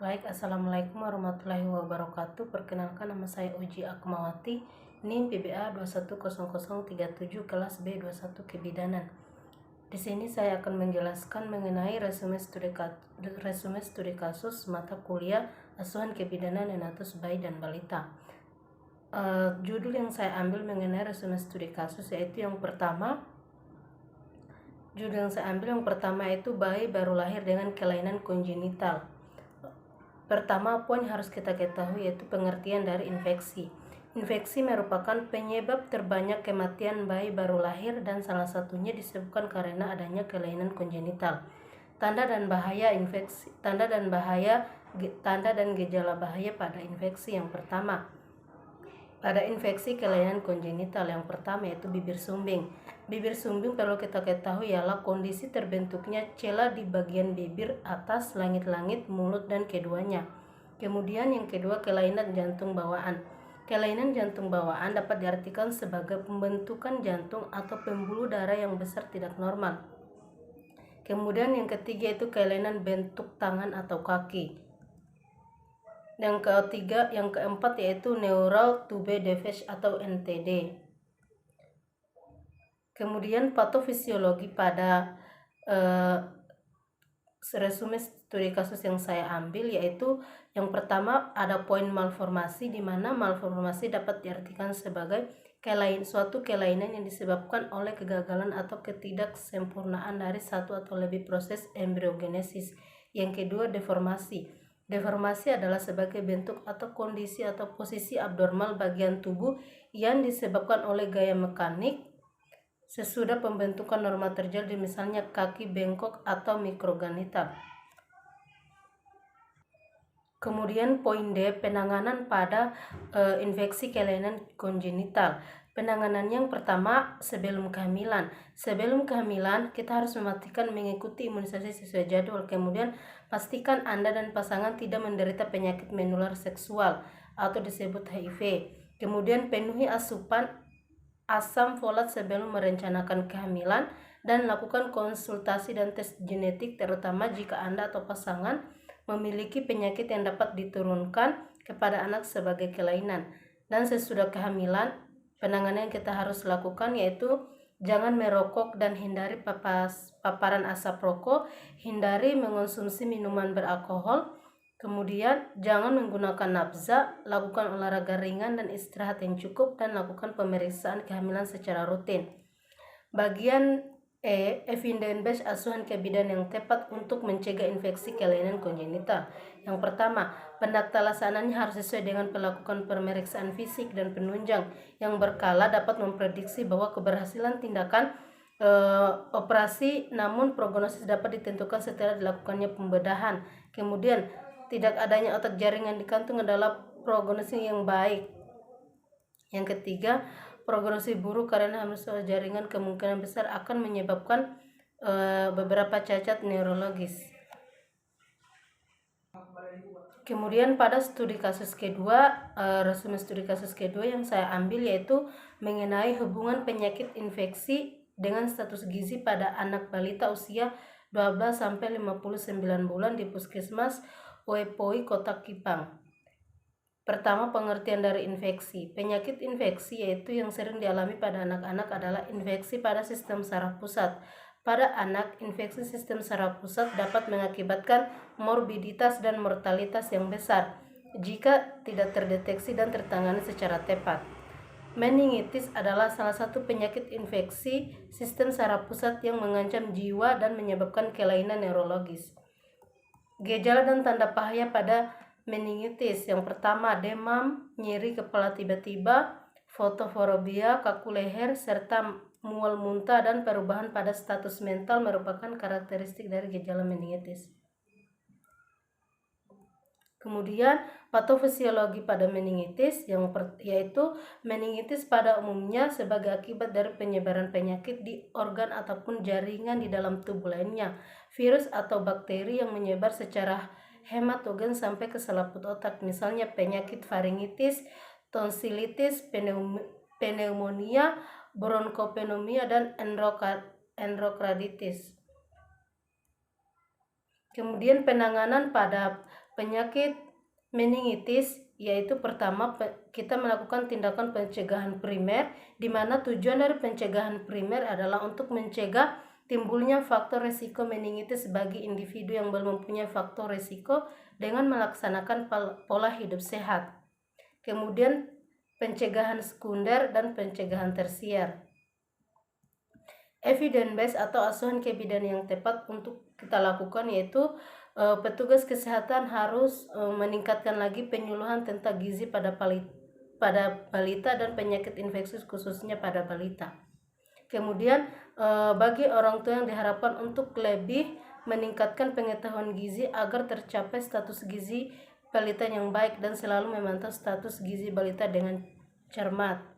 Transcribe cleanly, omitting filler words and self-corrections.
Baik, Assalamualaikum warahmatullahi wabarakatuh. Perkenalkan, nama saya Uji Akmawati, NIM PBA 210037 kelas B21 Kebidanan. Di sini saya akan menjelaskan mengenai resume studi kasus mata kuliah Asuhan Kebidanan Neonatus Bayi dan Balita. Judul yang saya ambil mengenai resume studi kasus yaitu yang pertama yaitu bayi baru lahir dengan kelainan kongenital. Pertama, poin harus kita ketahui yaitu pengertian dari infeksi. Infeksi merupakan penyebab terbanyak kematian bayi baru lahir dan salah satunya disebabkan karena adanya kelainan kongenital. Tanda dan gejala bahaya pada infeksi yang pertama. Pada infeksi kelainan kongenital yang pertama yaitu bibir sumbing. Bibir sumbing perlu kita ketahui ialah kondisi terbentuknya celah di bagian bibir atas, langit-langit, mulut, dan keduanya. Kemudian yang kedua, kelainan jantung bawaan. Kelainan jantung bawaan dapat diartikan sebagai pembentukan jantung atau pembuluh darah yang besar tidak normal. Kemudian yang ketiga itu kelainan bentuk tangan atau kaki. Yang keempat yaitu neural tube defect atau NTD. Kemudian patofisiologi pada resume studi kasus yang saya ambil yaitu yang pertama ada poin malformasi, di mana malformasi dapat diartikan sebagai suatu kelainan yang disebabkan oleh kegagalan atau ketidaksempurnaan dari satu atau lebih proses embriogenesis. Yang kedua, deformasi. Deformasi adalah sebagai bentuk atau kondisi atau posisi abnormal bagian tubuh yang disebabkan oleh gaya mekanik sesudah pembentukan normal terjadi, misalnya kaki bengkok atau mikrogenital. Kemudian poin D, penanganan pada infeksi kelainan kongenital. Penanganan yang pertama sebelum kehamilan. Sebelum kehamilan kita harus memastikan mengikuti imunisasi sesuai jadwal. Kemudian pastikan Anda dan pasangan tidak menderita penyakit menular seksual atau disebut HIV. Kemudian penuhi asupan asam folat sebelum merencanakan kehamilan dan lakukan konsultasi dan tes genetik, terutama jika Anda atau pasangan memiliki penyakit yang dapat diturunkan kepada anak sebagai kelainan. Dan sesudah kehamilan, penanganan yang kita harus lakukan yaitu jangan merokok dan hindari paparan asap rokok, hindari mengonsumsi minuman beralkohol, kemudian jangan menggunakan nafza, lakukan olahraga ringan dan istirahat yang cukup, dan lakukan pemeriksaan kehamilan secara rutin. Bagian E, evidence-based asuhan kebidanan yang tepat untuk mencegah infeksi kelainan kongenital. Yang pertama, pendaktalasanannya harus sesuai dengan melakukan pemeriksaan fisik dan penunjang yang berkala dapat memprediksi bahwa keberhasilan tindakan operasi, namun prognosis dapat ditentukan setelah dilakukannya pembedahan. Kemudian, tidak adanya otak jaringan di kantung adalah prognosis yang baik. Yang ketiga, prognosis buruk karena hamil jaringan kemungkinan besar akan menyebabkan beberapa cacat neurologis. Kemudian pada studi kasus kedua, resume studi kasus kedua yang saya ambil yaitu mengenai hubungan penyakit infeksi dengan status gizi pada anak balita usia 12-59 bulan di Puskesmas Oepoi, Kota Kipang. Pertama, pengertian dari infeksi. Penyakit infeksi yaitu yang sering dialami pada anak-anak adalah infeksi pada sistem saraf pusat. Pada anak, infeksi sistem saraf pusat dapat mengakibatkan morbiditas dan mortalitas yang besar jika tidak terdeteksi dan tertangani secara tepat. Meningitis adalah salah satu penyakit infeksi sistem saraf pusat yang mengancam jiwa dan menyebabkan kelainan neurologis. Gejala dan tanda bahaya pada meningitis yang pertama, demam, nyeri kepala tiba-tiba, fotofobia, kaku leher, serta mual muntah dan perubahan pada status mental merupakan karakteristik dari gejala meningitis. Kemudian patofisiologi pada meningitis yaitu meningitis pada umumnya sebagai akibat dari penyebaran penyakit di organ ataupun jaringan di dalam tubuh lainnya, virus atau bakteri yang menyebar secara hematogen sampai ke selaput otak, misalnya penyakit faringitis, tonsilitis, pneumonia, bronkopneumonia, dan endokarditis. Kemudian penanganan pada Penyakit meningitis yaitu pertama kita melakukan tindakan pencegahan primer, di mana tujuan dari pencegahan primer adalah untuk mencegah timbulnya faktor resiko meningitis bagi individu yang belum mempunyai faktor resiko dengan melaksanakan pola hidup sehat. Kemudian pencegahan sekunder dan pencegahan tersier. Evidence based atau asuhan kebidanan yang tepat untuk kita lakukan yaitu petugas kesehatan harus meningkatkan lagi penyuluhan tentang gizi pada balita dan penyakit infeksius khususnya pada balita. Kemudian bagi orang tua yang diharapkan untuk lebih meningkatkan pengetahuan gizi agar tercapai status gizi balita yang baik dan selalu memantau status gizi balita dengan cermat.